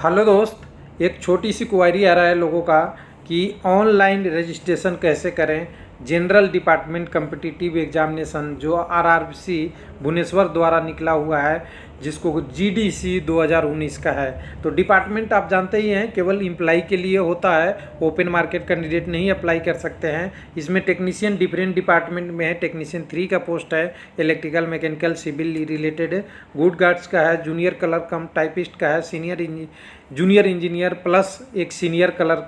Hello दोस्त, एक छोटी सी क्वेरी आ रहा है लोगों का कि ऑनलाइन रजिस्ट्रेशन कैसे करें। जनरल डिपार्टमेंट कॉम्पिटिटिव एग्जामिनेशन जो आरआरसी भुवनेश्वर द्वारा निकला हुआ है, जिसको जीडीसी 2019 का है। तो डिपार्टमेंट आप जानते ही हैं, केवल एम्प्लाई के लिए होता है, ओपन मार्केट कैंडिडेट नहीं अप्लाई कर सकते हैं। इसमें टेक्नीशियन डिफरेंट डिपार्टमेंट में है। टेक्नीशियन 3 का पोस्ट है, इलेक्ट्रिकल, मैकेनिकल, सिविल रिलेटेड है। गुड गार्ड्स का है, जूनियर कलर कम टाइपिस्ट का है, जूनियर इंजीनियर प्लस एक सीनियर कलर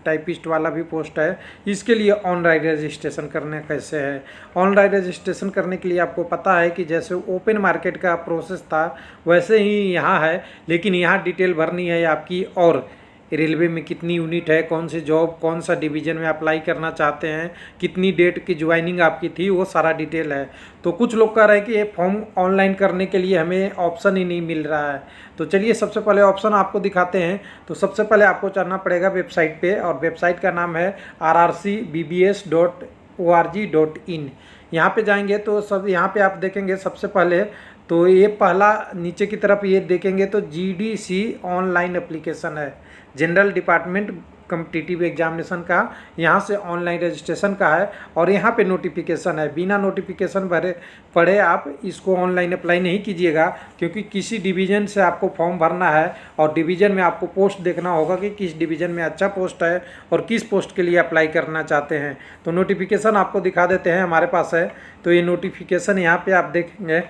टाइपिस्ट वाला भी पोस्ट है। इसके लिए ऑनलाइन रजिस्ट्रेशन करने कैसे है। ऑनलाइन रजिस्ट्रेशन करने के लिए आपको पता है कि जैसे ओपन मार्केट का प्रोसेस था वैसे ही यहाँ है, लेकिन यहाँ डिटेल भरनी है आपकी, और रेलवे में कितनी यूनिट है, कौन सी जॉब, कौन सा डिवीज़न में अप्लाई करना चाहते हैं, कितनी डेट की ज्वाइनिंग आपकी थी, वो सारा डिटेल है। तो कुछ लोग कह रहे हैं कि ये फॉर्म ऑनलाइन करने के लिए हमें ऑप्शन ही नहीं मिल रहा है। तो चलिए सबसे पहले ऑप्शन आपको दिखाते हैं। तो सबसे पहले आपको जाना पड़ेगा वेबसाइट पे, और वेबसाइट का नाम है rrcbbs.org.in। यहाँ पे जाएंगे तो सब यहाँ पे आप देखेंगे सबसे पहले तो ये पहला नीचे की तरफ ये देखेंगे तो जीडीसी ऑनलाइन एप्लीकेशन है, जनरल डिपार्टमेंट कॉम्पिटिटिव एग्जामिनेशन का। यहाँ से ऑनलाइन रजिस्ट्रेशन का है और यहाँ पे नोटिफिकेशन है। बिना नोटिफिकेशन भरे पढ़े आप इसको ऑनलाइन अप्लाई नहीं कीजिएगा, क्योंकि किसी डिवीज़न से आपको फॉर्म भरना है और डिवीज़न में आपको पोस्ट देखना होगा कि किस डिवीज़न में अच्छा पोस्ट है और किस पोस्ट के लिए अप्लाई करना चाहते हैं। तो नोटिफिकेशन आपको दिखा देते हैं, हमारे पास है। तो ये नोटिफिकेशन यहाँ पर आप देखेंगे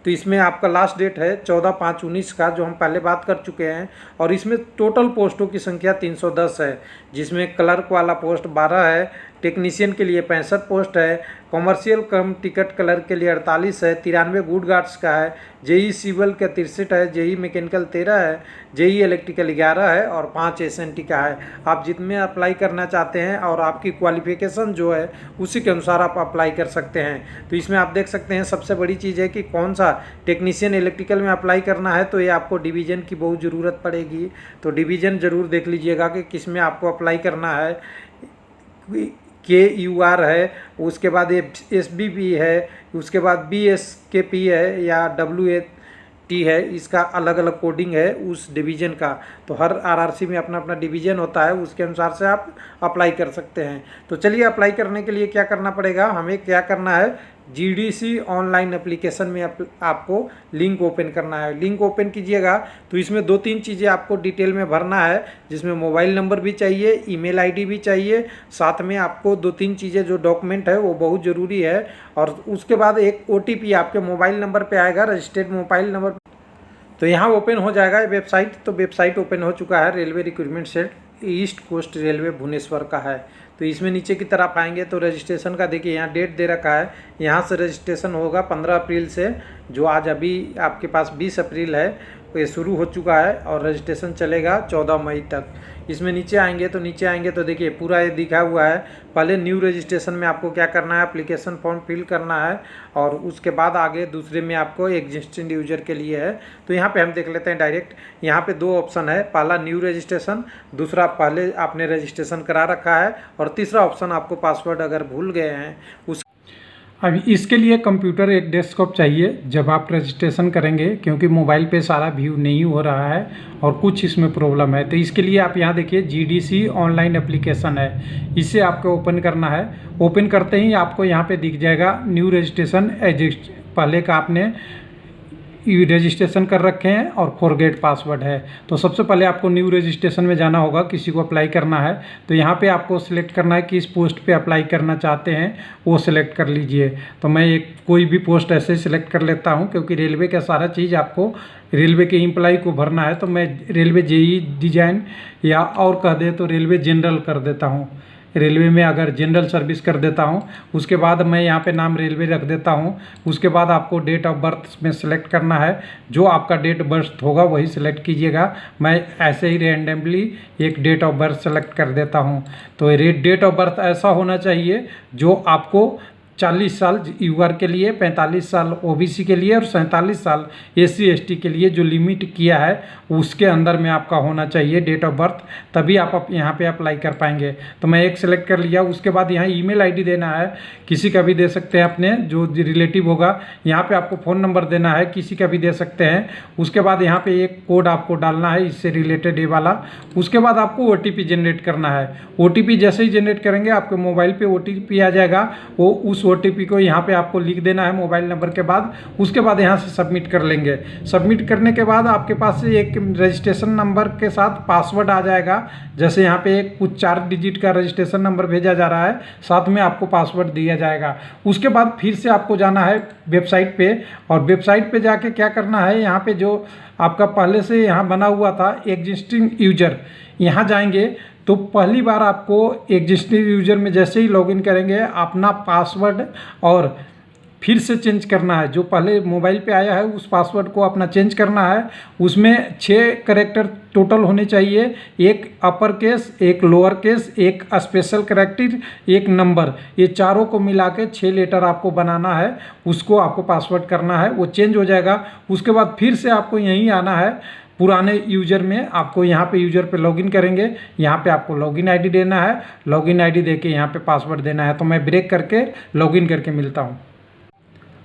तो इसमें आपका लास्ट डेट है 14/5/19 का, जो हम पहले बात कर चुके हैं। और इसमें टोटल पोस्टों की संख्या 310 है, जिसमें क्लर्क वाला पोस्ट 12 है, टेक्नीशियन के लिए 65 पोस्ट है, कॉमर्शियल कम टिकट क्लर्क के लिए 48 है, 93 गुड गार्ड्स का है, जेई सिविल का 63 है, जेई मैकेनिकल 13 है, जेई इलेक्ट्रिकल 11 है और 5 एसएनटी का है। आप जितने अप्लाई करना चाहते हैं और आपकी क्वालिफिकेशन जो है उसी के अनुसार आप अप्लाई कर सकते हैं। तो इसमें आप देख सकते हैं सबसे बड़ी चीज़ है कि कौन सा टेक्नीशियन इलेक्ट्रिकल में अप्लाई करना है, तो ये आपको डिवीज़न की बहुत ज़रूरत पड़ेगी। तो डिवीज़न ज़रूर देख लीजिएगा कि किस में आपको अप्लाई करना है। KUR है, उसके बाद SBB है, उसके बाद BSKP है या WAT है। इसका अलग अलग कोडिंग है उस डिवीज़न का। तो हर आरआरसी में अपना अपना डिवीज़न होता है, उसके अनुसार से आप अप्लाई कर सकते हैं। तो चलिए अप्लाई करने के लिए क्या करना पड़ेगा, हमें क्या करना है, जीडीसी ऑनलाइन एप्लीकेशन में आपको लिंक ओपन करना है। लिंक ओपन कीजिएगा तो इसमें 2-3 चीज़ें आपको डिटेल में भरना है, जिसमें मोबाइल नंबर भी चाहिए, ईमेल आईडी भी चाहिए, साथ में आपको 2-3 चीज़ें जो डॉक्यूमेंट है वो बहुत ज़रूरी है। और उसके बाद एक OTP आपके मोबाइल नंबर पे आएगा, रजिस्टर्ड मोबाइल नंबर। तो यहाँ ओपन हो जाएगा वेबसाइट। तो वेबसाइट ओपन हो चुका है, रेलवे रिक्रूटमेंट सेट ईस्ट कोस्ट रेलवे भुवनेश्वर का है। तो इसमें नीचे की तरफ आएंगे तो रजिस्ट्रेशन का देखिए यहाँ डेट दे रखा है। यहाँ से रजिस्ट्रेशन होगा 15 अप्रैल से, जो आज अभी आपके पास 20 अप्रैल है, तो ये शुरू हो चुका है और रजिस्ट्रेशन चलेगा 14 मई तक। इसमें नीचे आएंगे तो देखिए पूरा ये दिखा हुआ है। पहले न्यू रजिस्ट्रेशन में आपको क्या करना है, एप्लीकेशन फॉर्म फिल करना है, और उसके बाद आगे दूसरे में आपको एग्जिस्टिंग यूजर के लिए है। तो यहाँ पे हम देख लेते हैं डायरेक्ट। यहाँ पे 2 ऑप्शन है, पहला न्यू रजिस्ट्रेशन, दूसरा पहले आपने रजिस्ट्रेशन करा रखा है, और तीसरा ऑप्शन आपको पासवर्ड अगर भूल गए हैं उस। अब इसके लिए कंप्यूटर एक डेस्कटॉप चाहिए जब आप रजिस्ट्रेशन करेंगे, क्योंकि मोबाइल पे सारा व्यू नहीं हो रहा है और कुछ इसमें प्रॉब्लम है। तो इसके लिए आप यहाँ देखिए जीडीसी ऑनलाइन एप्लीकेशन है, इसे आपको ओपन करना है। ओपन करते ही आपको यहाँ पे दिख जाएगा न्यू रजिस्ट्रेशन एग्जिस्ट, पहले का आपने रजिस्ट्रेशन कर रखे हैं और फॉरगेट पासवर्ड है। तो सबसे पहले आपको न्यू रजिस्ट्रेशन में जाना होगा, किसी को अप्लाई करना है तो यहाँ पे आपको सिलेक्ट करना है कि इस पोस्ट पे अप्लाई करना चाहते हैं, वो सिलेक्ट कर लीजिए। तो मैं एक कोई भी पोस्ट ऐसे सिलेक्ट कर लेता हूँ, क्योंकि रेलवे का सारा चीज़ आपको रेलवे के एम्प्लॉय को भरना है। तो मैं रेलवे जेई डिजाइन या और कह दे तो रेलवे जनरल कर देता हूँ। रेलवे में अगर जनरल सर्विस कर देता हूँ, उसके बाद मैं यहाँ पे नाम रेलवे रख देता हूँ। उसके बाद आपको डेट ऑफ बर्थ में सेलेक्ट करना है, जो आपका डेट ऑफ बर्थ होगा वही सिलेक्ट कीजिएगा। मैं ऐसे ही रैंडमली एक डेट ऑफ बर्थ सेलेक्ट कर देता हूँ। तो डेट ऑफ बर्थ ऐसा होना चाहिए जो आपको 40 साल यूआर के लिए, 45 साल ओबीसी के लिए और 47 साल एससी एसटी के लिए जो लिमिट किया है उसके अंदर में आपका होना चाहिए डेट ऑफ बर्थ, तभी आप यहाँ पे अप्लाई कर पाएंगे। तो मैं एक सेलेक्ट कर लिया। उसके बाद यहाँ ईमेल आईडी देना है, किसी का भी दे सकते हैं अपने जो रिलेटिव होगा। यहाँ पे आपको फ़ोन नंबर देना है, किसी का भी दे सकते हैं। उसके बाद यहाँ पे एक कोड आपको डालना है इससे रिलेटेड ये वाला। उसके बाद आपको ओटीपी जनरेट करना है। ओटीपी जैसे ही जनरेट करेंगे आपके मोबाइल पे ओटीपी आ जाएगा, वो उस ओटीपी को यहाँ पे आपको लिख देना है मोबाइल नंबर के बाद। उसके बाद यहाँ से सबमिट कर लेंगे। सबमिट करने के बाद आपके पास से एक रजिस्ट्रेशन नंबर के साथ पासवर्ड आ जाएगा। जैसे यहाँ पे एक कुछ 4 डिजिट का रजिस्ट्रेशन नंबर भेजा जा रहा है, साथ में आपको पासवर्ड दिया जाएगा। उसके बाद फिर से आपको जाना है वेबसाइट पे, और वेबसाइट पे जाके क्या करना है, यहाँ पे जो आपका पहले से यहाँ बना हुआ था एग्जिस्टिंग यूजर, यहाँ जाएंगे तो पहली बार आपको एग्जिस्टिंग यूजर में जैसे ही लॉगिन करेंगे अपना पासवर्ड और फिर से चेंज करना है। जो पहले मोबाइल पे आया है उस पासवर्ड को अपना चेंज करना है। उसमें 6 कैरेक्टर टोटल होने चाहिए, एक अपर केस, एक लोअर केस, एक स्पेशल कैरेक्टर, एक नंबर, ये चारों को मिला के 6 लेटर आपको बनाना है। उसको आपको पासवर्ड करना है, वो चेंज हो जाएगा। उसके बाद फिर से आपको यहीं आना है पुराने यूजर में। आपको यहाँ पे यूजर पे लॉगिन करेंगे, यहाँ पे आपको लॉगिन आईडी देना है। लॉगिन आईडी देके यहाँ पे पासवर्ड देना है। तो मैं ब्रेक करके लॉगिन करके मिलता हूँ।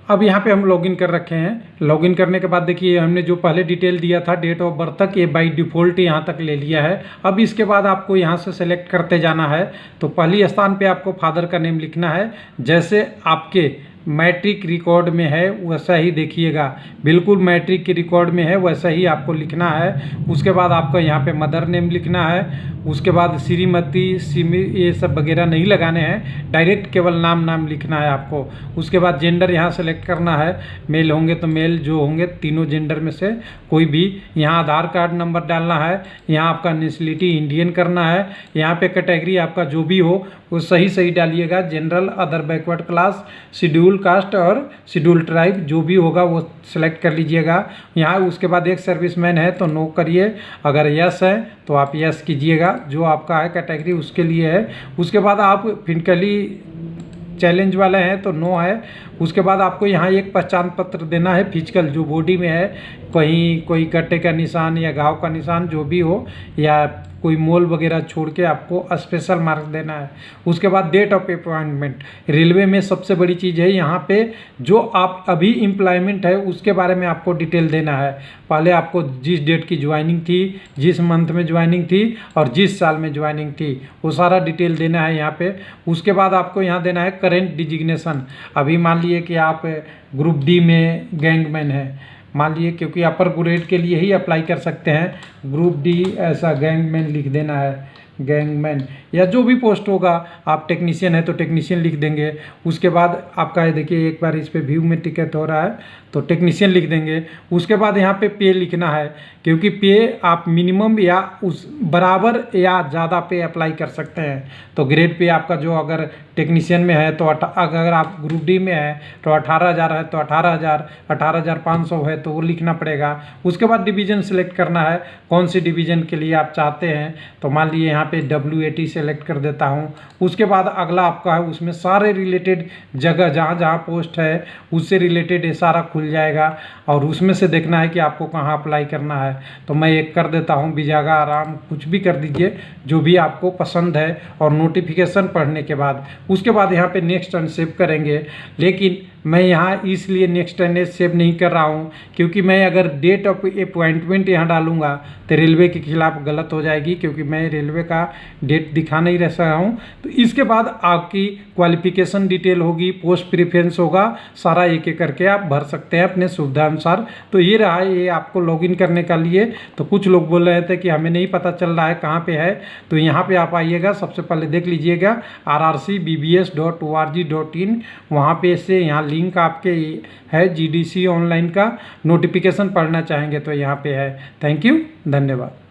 अब यहाँ पे हम लॉगिन कर रखे हैं। लॉगिन करने के बाद देखिए हमने जो पहले डिटेल दिया था डेट ऑफ बर्थ तक, ये बाय डिफ़ॉल्ट यहाँ तक ले लिया है। अब इसके बाद आपको यहाँ से सेलेक्ट करते जाना है। तो पहली स्थान पे आपको फादर का नेम लिखना है, जैसे आपके मैट्रिक रिकॉर्ड में है वैसा ही देखिएगा, बिल्कुल मैट्रिक के रिकॉर्ड में है वैसा ही आपको लिखना है। उसके बाद आपको यहाँ पे मदर नेम लिखना है। उसके बाद श्रीमती, सिमी, ये सब वगैरह नहीं लगाने हैं, डायरेक्ट केवल नाम लिखना है आपको। उसके बाद जेंडर यहाँ सेलेक्ट करना है, मेल होंगे तो मेल, जो होंगे तीनों जेंडर में से कोई भी। यहाँ आधार कार्ड नंबर डालना है। यहाँ आपका नेशनलिटी इंडियन करना है। यहाँ पे कैटेगरी आपका जो भी हो वो सही डालिएगा, general, other backward class, schedule caste और शेड्यूल ट्राइब जो भी होगा वो सिलेक्ट कर लीजिएगा। यहाँ उसके बाद एक सर्विसमैन है तो नो करिए, अगर यस है तो आप यस कीजिएगा, जो आपका है कैटेगरी उसके लिए है। उसके बाद आप फिजिकली चैलेंज वाले हैं तो नो है। उसके बाद आपको यहाँ एक पहचान पत्र देना है, फिजिकल जो बॉडी में है, कहीं कोई कट्टे का निशान या घाव का निशान जो भी हो, या कोई मोल वगैरह छोड़ के आपको स्पेशल मार्क्स देना है। उसके बाद डेट ऑफ अपॉइंटमेंट, रेलवे में सबसे बड़ी चीज़ है यहाँ पे जो आप अभी एम्प्लॉयमेंट है उसके बारे में आपको डिटेल देना है। पहले आपको जिस डेट की ज्वाइनिंग थी, जिस मंथ में ज्वाइनिंग थी और जिस साल में ज्वाइनिंग थी, वो सारा डिटेल देना है यहाँ पे। उसके बाद आपको यहाँ देना है करेंट डिजिग्नेशन। अभी मान लिए कि आप ग्रुप डी में गैंगमैन है, मान लिए, क्योंकि अपर ग्रेड के लिए ही अप्लाई कर सकते हैं। ग्रुप डी ऐसा गैंगमैन लिख देना है, गैंगमैन, या जो भी पोस्ट होगा। आप टेक्नीशियन है तो टेक्नीशियन लिख देंगे। उसके बाद आपका देखिए एक बार इस पे व्यू में टिकट हो रहा है तो टेक्नीशियन लिख देंगे। उसके बाद यहाँ पे पे लिखना है, क्योंकि पे आप मिनिमम या उस बराबर या ज़्यादा पे अप्लाई कर सकते हैं। तो ग्रेड पे आपका जो अगर टेक्नीशियन में है तो अगर आप ग्रुप डी में है तो 18,000 है तो 18,000, 18,500 है तो वो लिखना पड़ेगा। उसके बाद डिवीज़न सेलेक्ट करना है, कौन सी डिवीज़न के लिए आप चाहते हैं। तो मान लीजिए यहाँ पे WAT सेलेक्ट कर देता हूँ। उसके बाद अगला आपका है, उसमें सारे रिलेटेड जगह जहाँ जहाँ पोस्ट है उससे रिलेटेड ये सारा खुल जाएगा, और उसमें से देखना है कि आपको कहाँ अप्लाई करना है। तो मैं एक कर देता हूँ बिजागा आराम, कुछ भी कर दीजिए जो भी आपको पसंद है, और नोटिफिकेशन पढ़ने के बाद उसके बाद यहाँ पे नेक्स्ट एंड सेव करेंगे। लेकिन मैं यहाँ इसलिए नेक्स्ट एंड सेव नहीं कर रहा हूँ क्योंकि मैं अगर डेट ऑफ अपॉइंटमेंट यहाँ डालूंगा तो रेलवे के खिलाफ गलत हो जाएगी, क्योंकि मैं रेलवे का डेट दिखा नहीं रह रहा हूँ। तो इसके बाद आपकी क्वालिफिकेशन डिटेल होगी, पोस्ट प्रेफरेंस होगा, सारा एक एक करके आप भर सकते हैं अपने सुविधा अनुसार। तो ये रहा ये आपको लॉगिन करने का लिए। तो कुछ लोग बोल रहे थे कि हमें नहीं पता चल रहा है कहाँ पे है, तो यहाँ पे आप आइएगा, सबसे पहले देख लीजिएगा rrcbbs.org.in, वहाँ पे से यहाँ लिंक आपके है GDC ऑनलाइन का। नोटिफिकेशन पढ़ना चाहेंगे तो यहाँ पे है। थैंक यू, धन्यवाद।